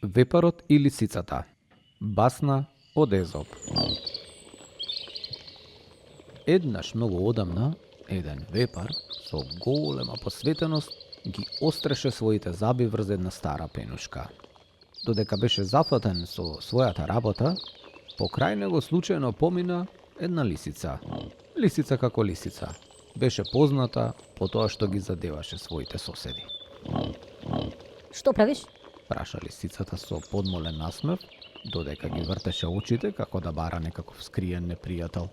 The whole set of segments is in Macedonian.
Вепарот и лисицата. Басна од Езоп. Еднаш многу одамна, еден вепар со голема посветеност ги остреше своите заби врз една стара пенушка. Додека беше зафатен со својата работа, покрај него случајно помина една лисица. Лисица како лисица. Беше позната по тоа што ги задеваше своите соседи. Што правиш? Праша лисицата со подмолен насмев, додека ги вртеше очите како да бара некаков скриен непријател.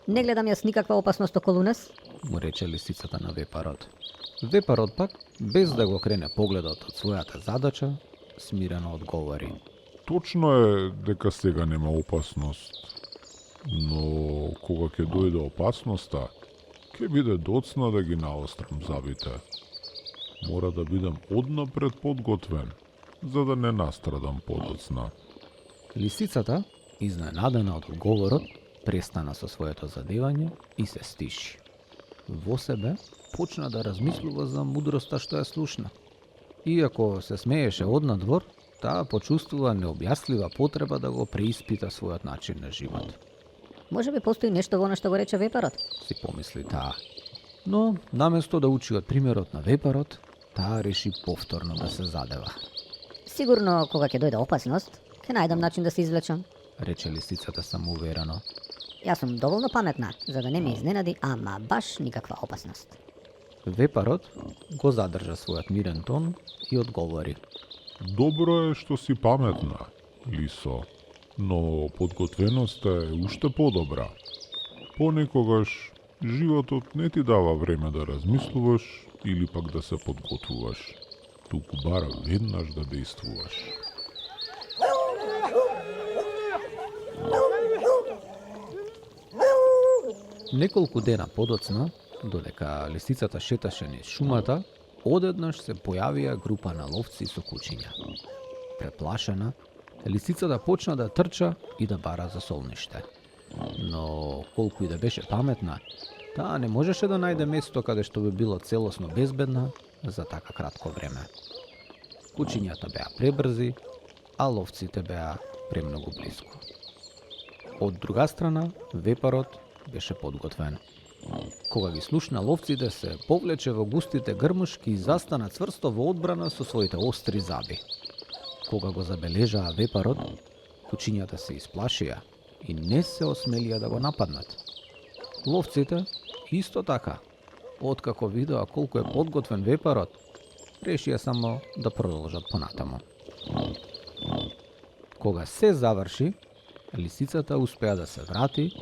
Не гледам јас никаква опасност околу нас. Му рече лисицата на вепарот. Вепарот пак, без да го крене погледот од својата задача, смирено одговори. Точно е дека сега нема опасност, но кога ќе дојде опасноста, ќе биде доцна да ги наострам забите. Мора да бидам однапред подготвен, за да не настрадам подоцна. Лисицата, изненадена од одговорот, престана со своето задевање и се стиши. Во себе почна да размислува за мудроста што ја слушна. Иако се смееше однадвор, таа почувствува необјаснлива потреба да го преиспита својот начин на живот. Може би постои нешто во она што го рече вепарот. Си помисли таа. Но, наместо да учи од примерот на вепарот, таа реши повторно да се задева. Сигурно кога ќе дојде опасност, ќе најдам начин да се извлечам. Рече лисицата самоуверено. Јас сум доволно паметна, за да не ме изненади, ама баш никаква опасност. Вепарот го задржа својот мирен тон и одговори. Добро е што си паметна, лисо, но подготвеноста е уште подобра. Понекогаш животот не ти дава време да размислуваш или пак да се подготвуваш, туку бара веднаш да действуваш. Неколку дена подоцна, додека лисицата шеташе низ шумата, одеднаш се појавија група на ловци со кучиња. Преплашена, лисицата почна да трча и да бара за солниште. Но, колку и да беше паметна, таа не можеше да најде место каде што би било целосно безбедна за така кратко време. Кучињата беа пребрзи, а ловците беа премногу близко. Од друга страна, вепарот беше подготвен. Кога ги слушна ловците, се повлече во густите грмушки и застана цврсто во одбрана со своите остри заби. Кога го забележаа вепарот, кучињата се исплашија и не се осмелија да го нападнат. Ловците исто така, откако видоа колку е подготвен вепарот, решија само да продолжат понатаму. Кога се заврши, лисицата успеа да се врати,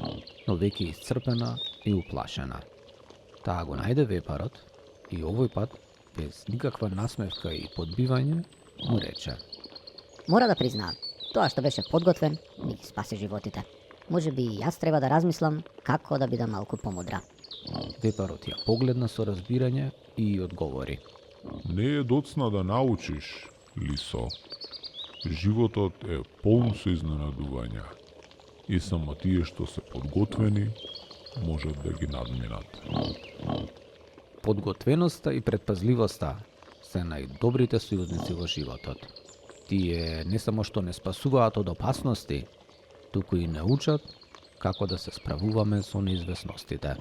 но веќе исцрпена и уплашена. Таа го најде вепарот и овој пат, без никаква насмевка и подбивање, му рече. Мора да признаам, тоа што беше подготвен ми ги спаси животите. Може би и јас треба да размислам како да бидам малку помудра. Вепарот ја погледна со разбирање и одговори. Не е доцна да научиш, лисо. Животот е полн со изненадувања и само тие што се подготвени можат да ги надминат. Подготвеноста и предпазливоста се најдобрите сојузници во животот. Тие не само што не спасуваат од опасности, туку и не учат како да се справуваме со неизвестностите.